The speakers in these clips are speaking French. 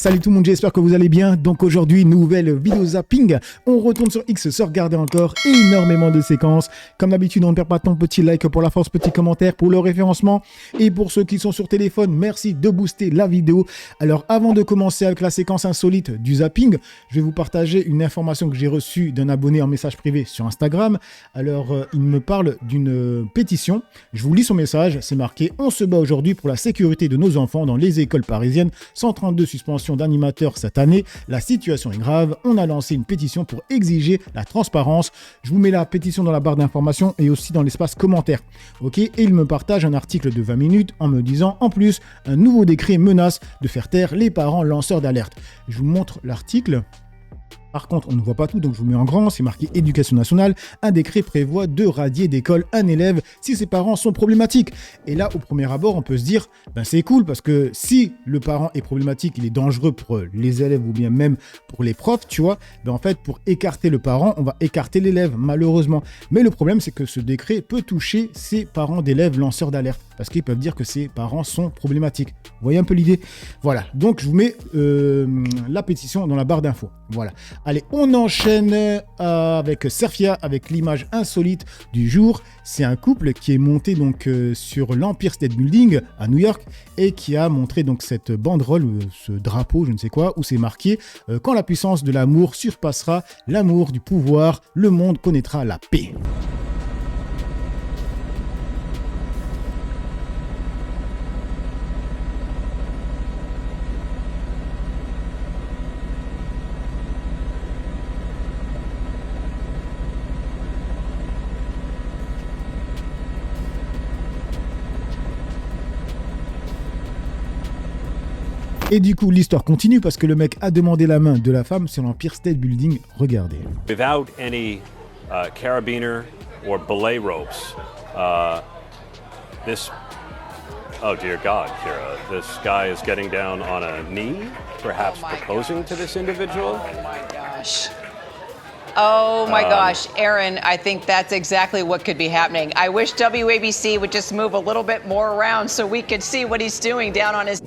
Salut tout le monde, j'espère que vous allez bien. Donc aujourd'hui, nouvelle vidéo zapping. On retourne sur X, se regarder encore énormément de séquences. Comme d'habitude, on ne perd pas ton petit like pour la force, petit commentaire pour le référencement. Et pour ceux qui sont sur téléphone, merci de booster la vidéo. Alors avant de commencer avec la séquence insolite du zapping, je vais vous partager une information que j'ai reçue d'un abonné en message privé sur Instagram. Alors il me parle d'une pétition. Je vous lis son message, c'est marqué « On se bat aujourd'hui pour la sécurité de nos enfants dans les écoles parisiennes. 132 suspensions d'animateurs cette année, la situation est grave, on a lancé une pétition pour exiger la transparence. Je vous mets la pétition dans la barre d'information et aussi dans l'espace commentaire. Ok, et il me partage un article de 20 minutes en me disant en plus, un nouveau décret menace de faire taire les parents lanceurs d'alerte. Je vous montre l'article. Par contre, on ne voit pas tout, donc je vous mets en grand, c'est marqué Éducation nationale. Un décret prévoit de radier d'école un élève si ses parents sont problématiques. Et là, au premier abord, on peut se dire, c'est cool parce que si le parent est problématique, il est dangereux pour les élèves ou bien même pour les profs, tu vois. En fait, pour écarter le parent, on va écarter l'élève, malheureusement. Mais le problème, c'est que ce décret peut toucher ces parents d'élèves lanceurs d'alerte parce qu'ils peuvent dire que ces parents sont problématiques. Vous voyez un peu l'idée? Voilà, donc je vous mets la pétition dans la barre d'infos. Voilà. Allez, on enchaîne avec Serfia, avec l'image insolite du jour. C'est un couple qui est monté donc sur l'Empire State Building à New York et qui a montré donc cette banderole, ce drapeau, je ne sais quoi, où c'est marqué quand la puissance de l'amour surpassera l'amour du pouvoir, le monde connaîtra la paix. Et du coup, l'histoire continue parce que le mec a demandé la main de la femme sur l'Empire State Building. Regardez. Without any carabiner or belay ropes, this, oh dear God, Kira, this guy is getting down on a knee, perhaps proposing to this individual. Oh my gosh. Oh my gosh, Aaron, I think that's exactly what could be happening. I wish WABC would just move a little bit more around so we could see what he's doing down on his...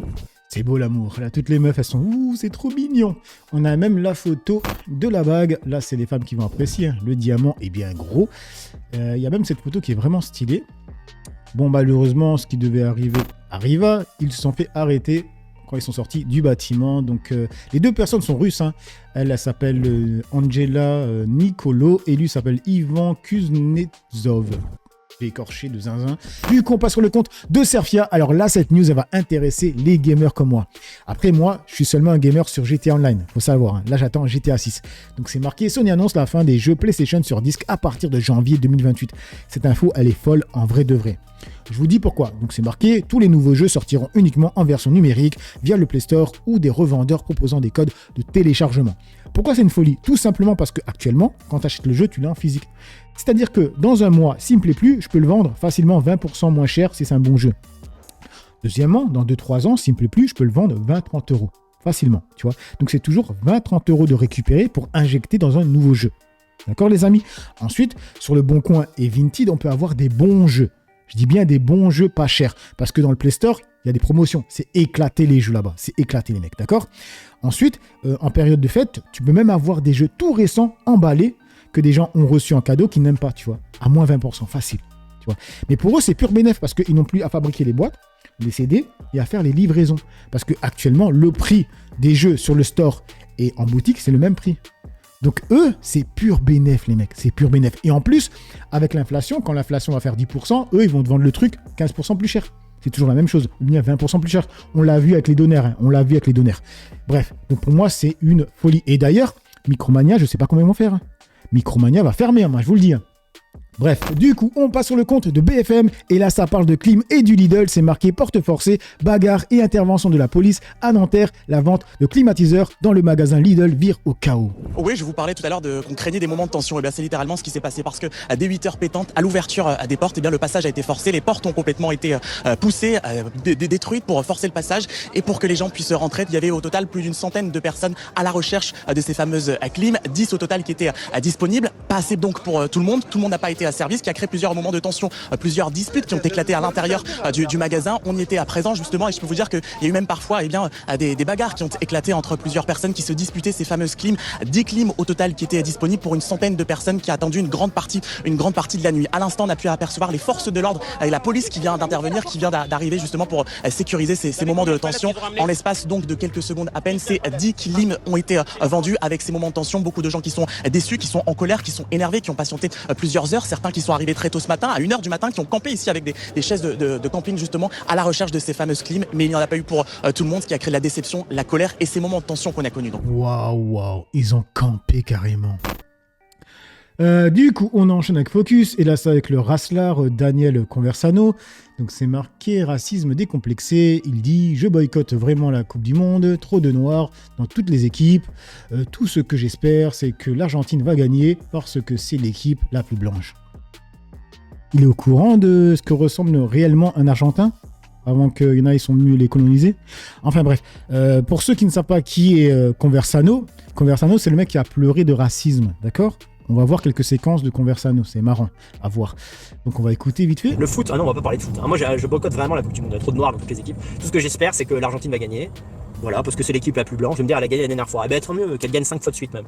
C'est beau l'amour. Là, toutes les meufs, elles sont ouh, c'est trop mignon. On a même la photo de la bague. Là, c'est les femmes qui vont apprécier. Hein. Le diamant est bien gros. Il y a même cette photo qui est vraiment stylée. Bon, malheureusement, ce qui devait arriver arriva. Ils se sont fait arrêter quand ils sont sortis du bâtiment. Donc, les deux personnes sont russes. Hein. Elle s'appelle Angela Nicolo et lui s'appelle Ivan Kuznetsov. Écorché de zinzin. Du coup, on passe sur le compte de Serfia. Alors là, cette news, elle va intéresser les gamers comme moi. Après, moi, je suis seulement un gamer sur GTA Online. Faut savoir, hein. Là, j'attends GTA 6. Donc, c'est marqué, Sony annonce la fin des jeux PlayStation sur disque à partir de janvier 2028. Cette info, elle est folle en vrai de vrai. Je vous dis pourquoi. Donc, c'est marqué, tous les nouveaux jeux sortiront uniquement en version numérique via le Play Store ou des revendeurs proposant des codes de téléchargement. Pourquoi c'est une folie? Tout simplement parce que actuellement, quand tu achètes le jeu, tu l'as en physique. C'est-à-dire que dans un mois, s'il me plaît plus, je peux le vendre facilement 20% moins cher si c'est un bon jeu. Deuxièmement, dans 2-3 ans, s'il me plaît plus, je peux le vendre 20-30 euros. Facilement, tu vois. Donc c'est toujours 20-30 euros de récupérer pour injecter dans un nouveau jeu. D'accord les amis? Ensuite, sur le Boncoin et Vinted, on peut avoir des bons jeux. Je dis bien des bons jeux pas chers. Parce que dans le Play Store, il y a des promotions. C'est éclaté les jeux là-bas. C'est éclaté les mecs, d'accord? Ensuite, en période de fête, tu peux même avoir des jeux tout récents emballés que des gens ont reçus en cadeau qui n'aiment pas, tu vois. À moins 20%, facile. Tu vois. Mais pour eux, c'est pur bénéfice parce qu'ils n'ont plus à fabriquer les boîtes, les CD et à faire les livraisons. Parce qu'actuellement, le prix des jeux sur le store et en boutique, c'est le même prix. Donc eux, c'est pur bénéfice, les mecs. C'est pur bénéfice. Et en plus, avec l'inflation, quand l'inflation va faire 10%, eux, ils vont te vendre le truc 15% plus cher. C'est toujours la même chose, ou bien 20% plus cher. On l'a vu avec les donneurs, hein. On l'a vu avec les donneurs. Bref, donc pour moi, c'est une folie. Et d'ailleurs, Micromania, je ne sais pas comment ils vont faire. Hein. Micromania va fermer, hein, moi, je vous le dis. Hein. Bref, du coup, on passe sur le compte de BFM et là, ça parle de Klim et du Lidl. C'est marqué porte forcée, bagarre et intervention de la police à Nanterre. La vente de climatiseurs dans le magasin Lidl vire au chaos. Oui, je vous parlais tout à l'heure qu'on craignait des moments de tension. Et bien, c'est littéralement ce qui s'est passé parce que dès 8h pétantes, à l'ouverture des portes, le passage a été forcé. Les portes ont complètement été poussées, détruites pour forcer le passage et pour que les gens puissent rentrer. Il y avait au total plus d'une centaine de personnes à la recherche de ces fameuses clim, 10 au total qui étaient disponibles. Pas assez donc pour tout le monde. Tout le monde n'a pas été été asservis, ce qui a créé plusieurs moments de tension, plusieurs disputes qui ont éclaté à l'intérieur du magasin. On y était à présent justement et je peux vous dire qu'il y a eu même parfois des bagarres qui ont éclaté entre plusieurs personnes qui se disputaient ces fameuses clims. 10 clims au total qui étaient disponibles pour une centaine de personnes qui a attendu une grande partie de la nuit. À l'instant, on a pu apercevoir les forces de l'ordre et la police qui vient d'intervenir, qui vient d'arriver justement pour sécuriser ces moments de tension. En l'espace donc de quelques secondes à peine, ces 10 clims ont été vendus avec ces moments de tension. Beaucoup de gens qui sont déçus, qui sont en colère, qui sont énervés, qui ont patienté plusieurs heures. Certains qui sont arrivés très tôt ce matin, à 1h du matin, qui ont campé ici avec des chaises de camping justement à la recherche de ces fameuses clims. Mais il n'y en a pas eu pour tout le monde, ce qui a créé de la déception, la colère et ces moments de tension qu'on a connus. Waouh, ils ont campé carrément. Du coup, on enchaîne avec Focus, et là, c'est avec le wrestler Daniel Conversano. Donc, c'est marqué racisme décomplexé. Il dit: je boycotte vraiment la Coupe du Monde, trop de noirs dans toutes les équipes. Tout ce que j'espère, c'est que l'Argentine va gagner parce que c'est l'équipe la plus blanche. Il est au courant de ce que ressemble réellement un Argentin avant qu'il y en a, ils sont venus les coloniser. Enfin bref, pour ceux qui ne savent pas qui est Conversano, c'est le mec qui a pleuré de racisme, d'accord ? On va voir quelques séquences de Conversano, c'est marrant à voir. Donc on va écouter vite fait. Le foot, ah non, on va pas parler de foot. Moi, je boycotte vraiment la Coupe du Monde. Il y a trop de noirs dans toutes les équipes. Tout ce que j'espère, c'est que l'Argentine va gagner. Voilà, parce que c'est l'équipe la plus blanche. Je vais me dire, elle a gagné la dernière fois. Eh ben, tant mieux qu'elle gagne 5 fois de suite même.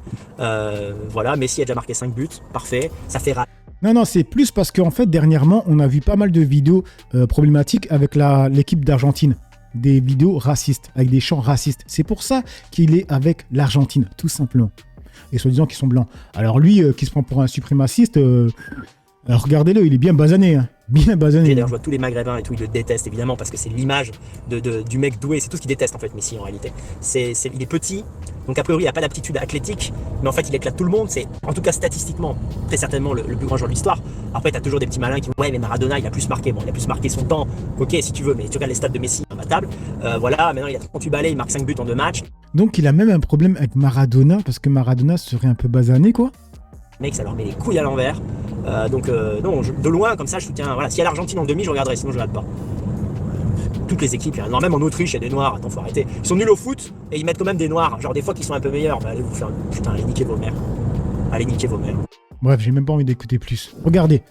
Voilà, Messi a déjà marqué 5 buts. Parfait. Ça fait rare. Non, c'est plus parce qu'en fait, dernièrement, on a vu pas mal de vidéos problématiques avec l'équipe d'Argentine. Des vidéos racistes, avec des chants racistes. C'est pour ça qu'il est avec l'Argentine, tout simplement. Et soi-disant qu'ils sont blancs. Alors lui, qui se prend pour un suprémaciste, alors regardez-le, il est bien basané. Hein. Bien basané. D'ailleurs, je vois tous les Maghrébins et tout, ils le détestent évidemment parce que c'est l'image du mec doué. C'est tout ce qu'ils détestent en fait, Messi en réalité. Il est petit, donc a priori il n'a pas d'aptitude athlétique, mais en fait il éclate tout le monde. C'est en tout cas statistiquement très certainement le plus grand joueur de l'histoire. Après, tu as toujours des petits malins qui vont ouais, mais Maradona il a plus marqué. Bon, il a plus marqué son temps, ok si tu veux, mais tu regardes les stats de Messi imbattable. Voilà, maintenant il a 38 balais, il marque 5 buts en 2 matchs. Donc il a même un problème avec Maradona parce que Maradona serait un peu basané quoi. Mec, ça leur met les couilles à l'envers. Non, de loin, comme ça, je soutiens. Voilà, s'il y a l'Argentine en demi, je regarderai, sinon je regarde pas. Toutes les équipes, il y en a même en Autriche, il y a des noirs. Attends, faut arrêter. Ils sont nuls au foot et ils mettent quand même des noirs. Genre des fois qu'ils sont un peu meilleurs. Bah, allez vous faire. Putain, allez niquer vos mères. Allez niquer vos mères. Bref, j'ai même pas envie d'écouter plus. Regardez.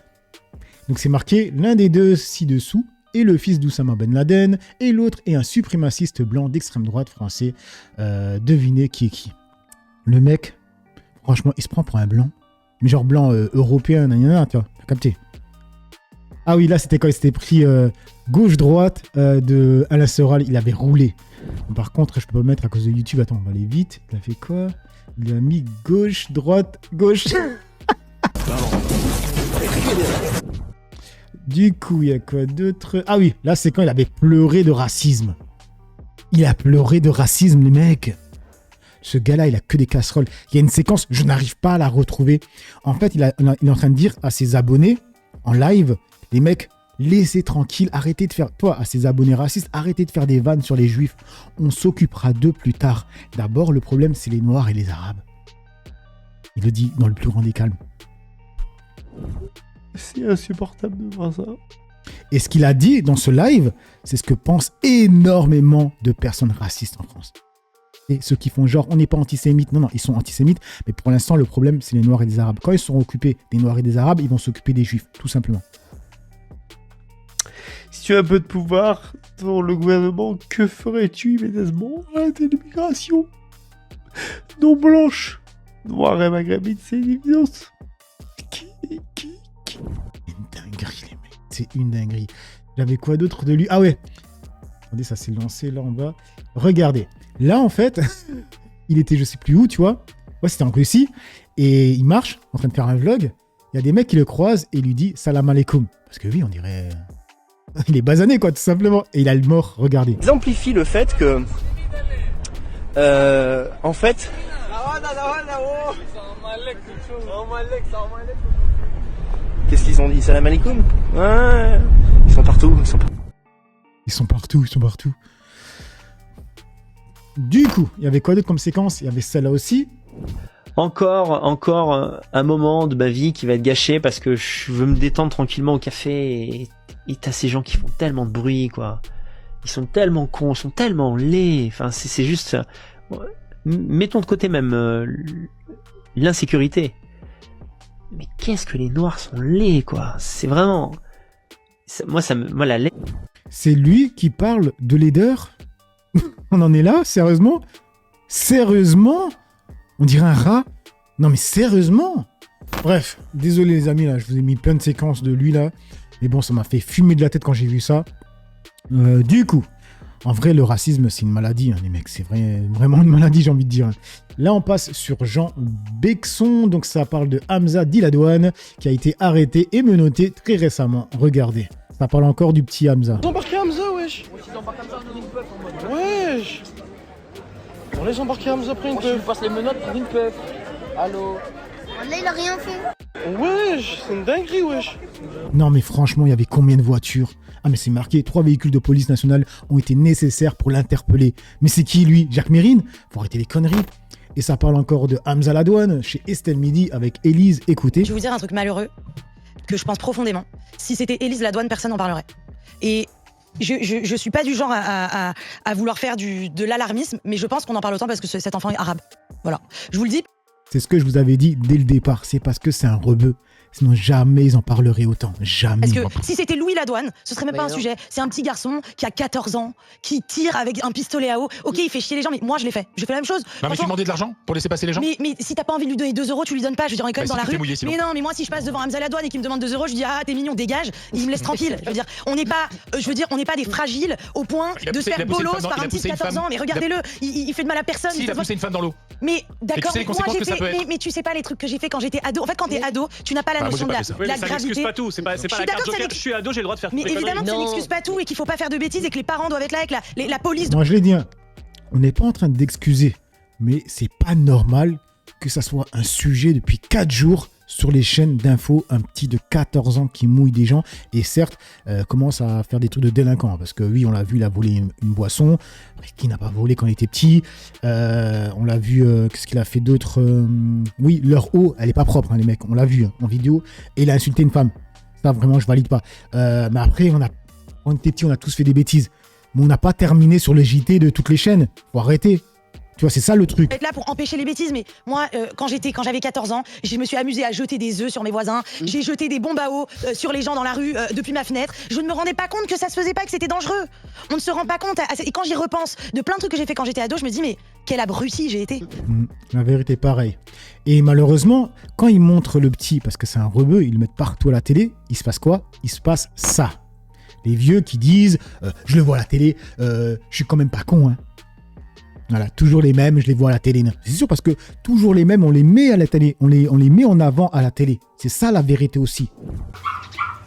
Donc c'est marqué: l'un des deux ci-dessous est le fils d'Oussama Ben Laden et l'autre est un suprémaciste blanc d'extrême droite français. Devinez qui est qui. Le mec, franchement, il se prend pour un blanc. Mais genre blanc européen, tu vois, t'as capté. Ah oui, là, c'était quand il s'était pris gauche-droite de Alain Soral, il avait roulé. Par contre, je peux pas mettre à cause de YouTube, attends, on va aller vite. Il a fait quoi? Il a mis gauche-droite, gauche. Du coup, il y a quoi d'autre? Ah oui, là, c'est quand il avait pleuré de racisme. Il a pleuré de racisme, les mecs. Ce gars-là, il a que des casseroles. Il y a une séquence, je n'arrive pas à la retrouver. En fait, il est en train de dire à ses abonnés, en live, les mecs, laissez tranquille, arrêtez de faire... Toi, à ses abonnés racistes, arrêtez de faire des vannes sur les juifs. On s'occupera d'eux plus tard. D'abord, le problème, c'est les noirs et les arabes. Il le dit dans le plus grand des calmes. C'est insupportable de voir ça. Et ce qu'il a dit dans ce live, c'est ce que pensent énormément de personnes racistes en France. Et ceux qui font genre, on n'est pas antisémites. Non, ils sont antisémites. Mais pour l'instant, le problème, c'est les Noirs et les Arabes. Quand ils seront occupés des Noirs et des Arabes, ils vont s'occuper des Juifs, tout simplement. Si tu as un peu de pouvoir dans le gouvernement, que ferais-tu immédiatement? Arrêter l'immigration non blanche, noire et maghrébine, c'est une évidence. Une dinguerie, les mecs. C'est une dinguerie. J'avais quoi d'autre de lui? Ah ouais. Regardez, ça s'est lancé là en bas. Regardez. Là, en fait, il était je sais plus où, tu vois. Ouais, c'était en Russie. Et il marche, en train de faire un vlog. Il y a des mecs qui le croisent et lui disent salam alaikum. Parce que oui, on dirait... Il est basané, quoi, tout simplement. Et il a le mort, regardez. Ils amplifient le fait que... en fait... Qu'est-ce qu'ils ont dit? Salam alaikum? Ouais. Ils sont partout. Ils sont partout. Du coup, il y avait quoi d'autre comme séquence? Il y avait celle-là aussi. Encore un moment de ma vie qui va être gâché parce que je veux me détendre tranquillement au café et t'as ces gens qui font tellement de bruit, quoi. Ils sont tellement cons, ils sont tellement laids. Enfin, c'est juste... Mettons de côté même l'insécurité. mais qu'est-ce que les Noirs sont laids, quoi. C'est vraiment... Moi, la laide... C'est lui qui parle de laideur. On en est là, sérieusement? Sérieusement? On dirait un rat? Non mais sérieusement? Bref, désolé les amis, là, je vous ai mis plein de séquences de lui, là. Mais bon, ça m'a fait fumer de la tête quand j'ai vu ça. Du coup, en vrai, le racisme, c'est une maladie, hein, les mecs. C'est vraiment une maladie, j'ai envie de dire. Là, on passe sur Jean Bexon. Donc, ça parle de Hamza Diladouane, qui a été arrêté et menotté très récemment. Regardez, ça parle encore du petit Hamza. Ils ont embarqué Hamza, wesh. Wesh. On laisse embarquer Hamza après une peuf. Je passe les menottes pour une peuf. Allô. Là, il a rien fait. Wesh, c'est une dinguerie, wesh. Non, mais franchement, il y avait combien de voitures? Ah, mais c'est marqué, 3 véhicules de police nationale ont été nécessaires pour l'interpeller. Mais c'est qui, lui? Jacques Mérine? Faut arrêter les conneries. Et ça parle encore de Hamza Ladouane chez Estelle Midi avec Élise. Écoutez. Je vais vous dire un truc malheureux que je pense profondément. Si c'était Élise Ladouane, personne n'en parlerait. Et je suis pas du genre à vouloir faire de l'alarmisme, mais je pense qu'on en parle autant parce que cet enfant est arabe. Voilà. Je vous le dis. C'est ce que je vous avais dit dès le départ. C'est parce que c'est un rebeu. Sinon, jamais ils en parleraient autant. Jamais. Parce que si c'était Louis Ladouane, ce serait même pas un sujet. C'est un petit garçon qui a 14 ans, qui tire avec un pistolet à eau. Ok, il fait chier les gens, mais moi, je l'ai fait. Je fais la même chose. Non, mais tu demandais de l'argent pour laisser passer les gens? Mais si t'as pas envie de lui donner 2 euros, tu lui donnes pas. Je veux dire, on est quand même dans la rue. Mouillé, mais non, mais moi, si je passe devant Hamza Ladouane et qu'il me demande 2 euros, je dis ah, t'es mignon, dégage. Il me laisse tranquille. Je veux dire, on n'est pas des fragiles au point de se faire bolos par un petit de 14 ans. Mais regardez-le, il fait de mal à personne. Si, il a poussé une femme dans l'eau. Mais d'accord, moi j'ai fait. Mais tu sais pas les trucs que j'ai fait quand j'étais ado. En fait, quand t'es ado, tu n'as pas la notion de la ça n'excuse pas tout, c'est pas la carte joker. Je suis ado, j'ai le droit de faire tout. Mais évidemment que ça n'excuse pas tout et qu'il faut pas faire de bêtises et que les parents doivent être là avec la police. Moi, je l'ai dit, hein, on n'est pas en train d'excuser, mais c'est pas normal que ça soit un sujet depuis 4 jours sur les chaînes d'infos, un petit de 14 ans qui mouille des gens et certes commence à faire des trucs de délinquants parce que oui, on l'a vu, il a volé une boisson. Qui n'a pas volé quand il était petit? On l'a vu, qu'est-ce qu'il a fait d'autre? Oui, leur eau, elle est pas propre, hein, les mecs, on l'a vu en vidéo, et il a insulté une femme. Ça, vraiment, je valide pas. Mais après, quand on était petit, on a tous fait des bêtises. Mais on n'a pas terminé sur les JT de toutes les chaînes. Faut arrêter. Tu vois, c'est ça le truc. Être là pour empêcher les bêtises, mais moi, quand j'avais 14 ans, je me suis amusée à jeter des œufs sur mes voisins. J'ai jeté des bombes à eau sur les gens dans la rue depuis ma fenêtre. Je ne me rendais pas compte que ça se faisait pas, que c'était dangereux. On ne se rend pas compte. Et quand j'y repense de plein de trucs que j'ai fait quand j'étais ado, je me dis mais quel abruti j'ai été. La vérité, pareil. Et malheureusement, quand ils montrent le petit, parce que c'est un rebeu, ils le mettent partout à la télé, il se passe quoi? Il se passe ça. Les vieux qui disent je le vois à la télé, je suis quand même pas con, hein. Voilà, toujours les mêmes, je les vois à la télé. C'est sûr parce que toujours les mêmes, on les met à la télé, on les met en avant à la télé. C'est ça la vérité aussi.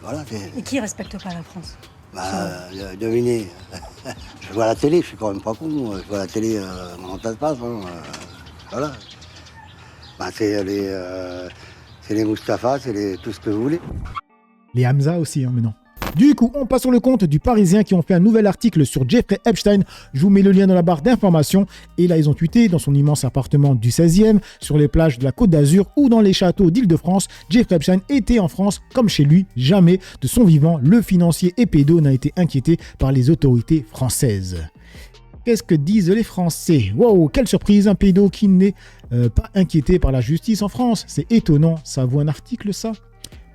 Voilà. Et qui respecte pas la France? Devinez. Je vois la télé, je suis quand même pas con. Je vois la télé, comment ça se passe. Hein. Voilà. C'est les Mustapha, c'est tout ce que vous voulez. Les Hamza aussi, hein, mais non. Du coup, on passe sur le compte du Parisien qui ont fait un nouvel article sur Jeffrey Epstein. Je vous mets le lien dans la barre d'informations. Et là, ils ont tweeté dans son immense appartement du 16e, sur les plages de la Côte d'Azur ou dans les châteaux d'Île-de-France. Jeffrey Epstein était en France comme chez lui. Jamais de son vivant, le financier et pédo n'a été inquiété par les autorités françaises. Qu'est-ce que disent les Français? Wow, quelle surprise, un pédo qui n'est pas inquiété par la justice en France. C'est étonnant, ça vaut un article ça?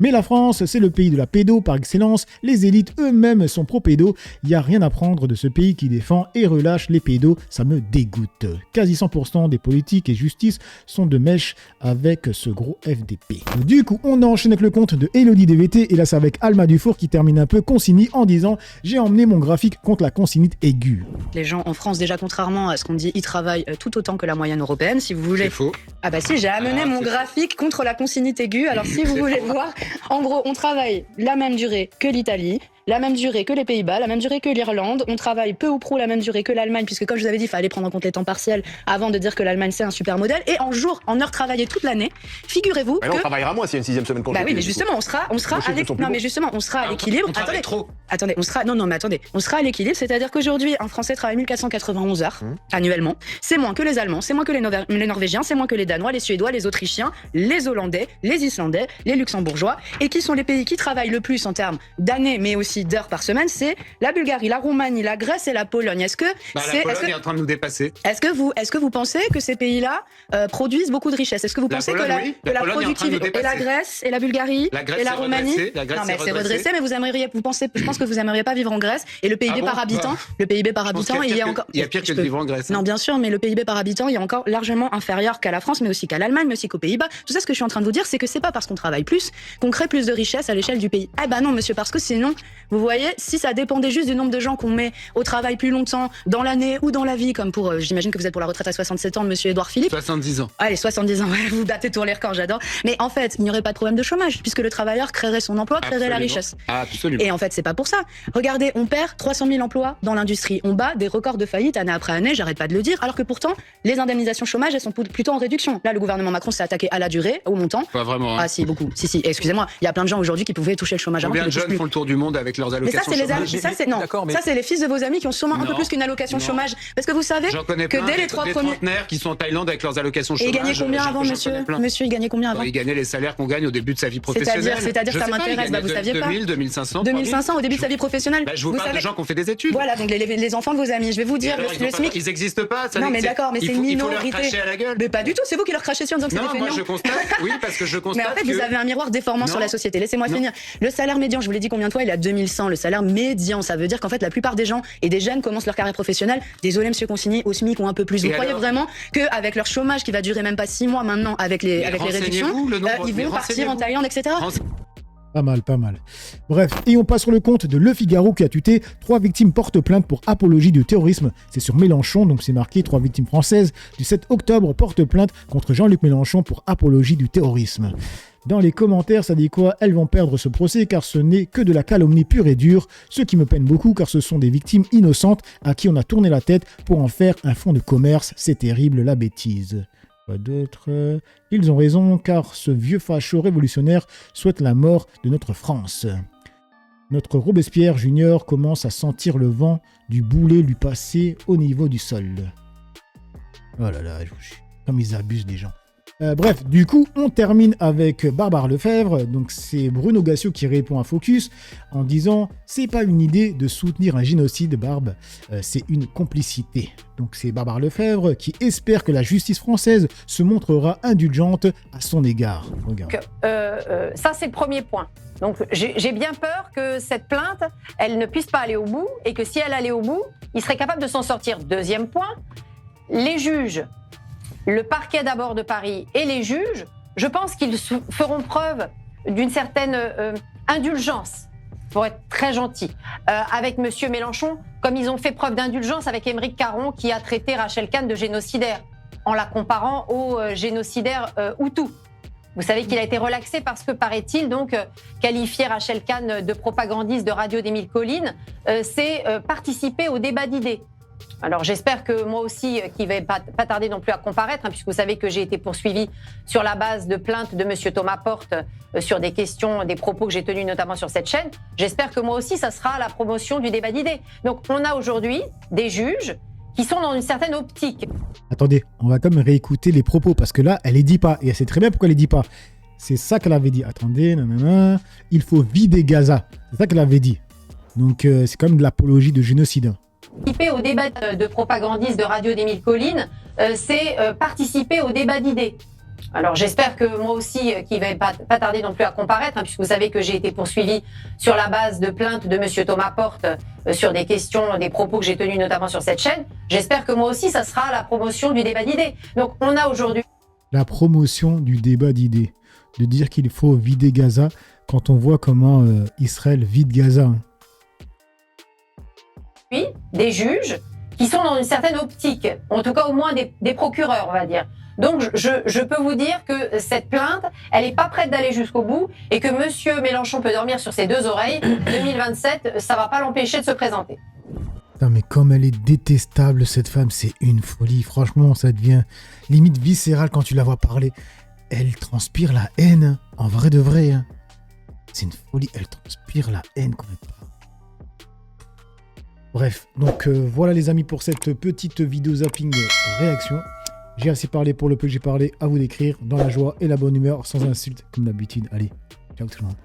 Mais la France, c'est le pays de la pédo par excellence. Les élites eux-mêmes sont pro-pédo. Il n'y a rien à prendre de ce pays qui défend et relâche les pédos. Ça me dégoûte. Quasi 100% des politiques et justice sont de mèche avec ce gros FDP. Du coup, on enchaîne avec le compte de Elodie DVT. Et là, c'est avec Alma Dufour qui termine un peu consigny en disant « J'ai emmené mon graphique contre la consignite aiguë ». Les gens en France, déjà, contrairement à ce qu'on dit, ils travaillent tout autant que la moyenne européenne. Si vous voulez... C'est faux. Ah bah si, j'ai amené mon graphique contre la consignite aiguë. Alors si vous voulez voir... En gros, on travaille la même durée que l'Italie, la même durée que les Pays-Bas, la même durée que l'Irlande. On travaille peu ou prou la même durée que l'Allemagne, puisque comme je vous avais dit, il fallait prendre en compte les temps partiels avant de dire que l'Allemagne c'est un super modèle. Et en heures travaillées toute l'année, figurez-vous que... on travaillera moins s'il y a une 6e semaine consécutive. Bah oui, mais justement, on sera à l'équilibre. Non, mais justement, on sera à l'équilibre. Attendez, on sera à l'équilibre, c'est-à-dire qu'aujourd'hui, un Français travaille 1491 heures annuellement. C'est moins que les Allemands, c'est moins que les Norvégiens, c'est moins que les Danois, les Suédois, les Autrichiens, les Hollandais, les Islandais, les Luxembourgeois. Et qui sont les pays qui travaillent le plus en termes d'années, mais aussi aussi d'heures par semaine, c'est la Bulgarie, la Roumanie, la Grèce et la Pologne. Est-ce que la Pologne est en train de nous dépasser. Est-ce que vous pensez que ces pays-là produisent beaucoup de richesses? Est-ce que vous pensez que la productivité et la Grèce et la Bulgarie et la Roumanie? Non, mais c'est redressé, mais je pense que vous aimeriez pas vivre en Grèce, et le PIB par habitant, il y a encore. Il y a pire que de vivre en Grèce. Non, bien sûr, mais le PIB par habitant, il est encore largement inférieur qu'à la France, mais aussi qu'à l'Allemagne, mais aussi qu'aux Pays-Bas. Tout ça, ce que je suis en train de vous dire, c'est que c'est pas parce qu'on travaille plus qu'on crée plus de richesses à l'échelle du pays. Eh ben non, monsieur, parce que sinon, vous voyez, si ça dépendait juste du nombre de gens qu'on met au travail plus longtemps, dans l'année ou dans la vie, comme pour, j'imagine que vous êtes pour la retraite à 67 ans, monsieur Édouard Philippe. 70 ans. Allez, 70 ans, ouais, vous battez tous les records, j'adore. Mais en fait, il n'y aurait pas de problème de chômage, puisque le travailleur créerait son emploi, créerait la richesse. Absolument. Et en fait, c'est pas pour ça. Regardez, on perd 300 000 emplois dans l'industrie. On bat des records de faillite année après année, j'arrête pas de le dire, alors que pourtant, les indemnisations chômage, elles sont plutôt en réduction. Là, le gouvernement Macron s'est attaqué à la durée, au montant. Pas vraiment. Ah si, beaucoup. Si, excusez-moi, il y a plein de gens aujourd'hui qui pouvaient toucher le chômage avant. Combien de jeunes font le tour du monde avec leurs allocations chômage? Ça, c'est les fils de vos amis qui ont sûrement un peu plus qu'une allocation chômage. Parce que vous savez que dès les 3 premiers... trentenaires qui sont en Thaïlande avec leurs allocations chômage. Et ils gagnaient combien avant, monsieur? Monsieur, il gagnait combien avant? Il gagnait les salaires qu'on gagne au début de sa vie professionnelle. C'est-à-dire, ça m'intéresse, vous saviez pas? 2000, 2500. 2500 au début de sa vie professionnelle. Je vous parle de gens qui ont fait des études. Voilà, donc les enfants de vos amis, je vais vous dire, le SMIC... Ils existent pas. Non, mais d'accord, mais c'est une minorité. Il faut leur cracher à la gueule. Mais pas du tout, c'est vous qui leur crachez dessus en disant que c'est des feignants. Non, moi je constate, oui, parce que je constate. Mais en fait, vous avez un miroir déformant sur la société. Laissez-moi finir. Le salaire médian, je vous l'ai dit combien de fois, il est à 2100. Le salaire médian, ça veut dire qu'en fait, la plupart des gens et des jeunes commencent leur carrière professionnelle. Désolé, monsieur Consigny, au SMIC ou un peu plus. Vous croyez vraiment qu'avec leur chômage qui va durer même pas 6 mois maintenant, avec les réductions, ils vont partir en Thaïlande, etc. Pas mal, pas mal. Bref, et on passe sur le compte de Le Figaro qui a tuté 3 victimes portent plainte pour apologie de terrorisme. C'est sur Mélenchon, donc c'est marqué 3 victimes françaises du 7 octobre portent plainte contre Jean-Luc Mélenchon pour apologie du terrorisme. Dans les commentaires, ça dit quoi? Elles vont perdre ce procès car ce n'est que de la calomnie pure et dure, ce qui me peine beaucoup car ce sont des victimes innocentes à qui on a tourné la tête pour en faire un fonds de commerce. C'est terrible la bêtise. Quoi d'autre? Ils ont raison car ce vieux facho révolutionnaire souhaite la mort de notre France. Notre Robespierre Junior commence à sentir le vent du boulet lui passer au niveau du sol. Oh là là, comme ils abusent des gens. Bref, du coup, on termine avec Barbare Lefebvre. Donc, c'est Bruno Gassio qui répond à Focus en disant « C'est pas une idée de soutenir un génocide, Barbe, c'est une complicité. » Donc, c'est Barbare Lefebvre qui espère que la justice française se montrera indulgente à son égard. Regarde. Ça, c'est le premier point. Donc, j'ai bien peur que cette plainte, elle ne puisse pas aller au bout et que si elle allait au bout, il serait capable de s'en sortir. Deuxième point, les juges... Le parquet d'abord de Paris et les juges, je pense qu'ils feront preuve d'une certaine indulgence, pour être très gentil, avec monsieur Mélenchon, comme ils ont fait preuve d'indulgence avec Aymeric Caron qui a traité Rachel Kahn de génocidaire, en la comparant au génocidaire Hutu. Vous savez qu'il a été relaxé parce que, paraît-il, donc, qualifier Rachel Kahn de propagandiste de Radio des Mille Collines, c'est participer au débat d'idées. Alors j'espère que moi aussi, qui ne vais pas tarder non plus à comparaître, puisque vous savez que j'ai été poursuivi sur la base de plaintes de monsieur Thomas Porte sur des questions, des propos que j'ai tenus notamment sur cette chaîne. J'espère que moi aussi, ça sera la promotion du débat d'idées. Donc on a aujourd'hui des juges qui sont dans une certaine optique. Attendez, on va quand même réécouter les propos, parce que là, elle les dit pas, et elle sait très bien pourquoi elle les dit pas. C'est ça qu'elle avait dit. Attendez, nanana, il faut vider Gaza. C'est ça qu'elle avait dit. Donc c'est quand même de l'apologie de génocide. Participer au débat de propagandistes de Radio des Mille Collines, c'est participer au débat d'idées. Alors j'espère que moi aussi, qui ne vais pas tarder non plus à comparaître, puisque vous savez que j'ai été poursuivi sur la base de plaintes de monsieur Thomas Porte sur des questions, des propos que j'ai tenus notamment sur cette chaîne, j'espère que moi aussi, ça sera la promotion du débat d'idées. Donc on a aujourd'hui... La promotion du débat d'idées. De dire qu'il faut vider Gaza quand on voit comment Israël vide Gaza. Des juges qui sont dans une certaine optique, en tout cas au moins des procureurs, on va dire. Donc je peux vous dire que cette plainte, elle n'est pas prête d'aller jusqu'au bout et que monsieur Mélenchon peut dormir sur ses 2 oreilles. 2027, ça ne va pas l'empêcher de se présenter. Putain, mais comme elle est détestable, cette femme, c'est une folie. Franchement, ça devient limite viscéral quand tu la vois parler. Elle transpire la haine, en vrai de vrai. Hein. C'est une folie, elle transpire la haine quand elle parle. Bref, donc voilà les amis pour cette petite vidéo zapping réaction. J'ai assez parlé pour le peu que j'ai parlé, à vous d'écrire dans la joie et la bonne humeur, sans insultes comme d'habitude. Allez, ciao tout le monde.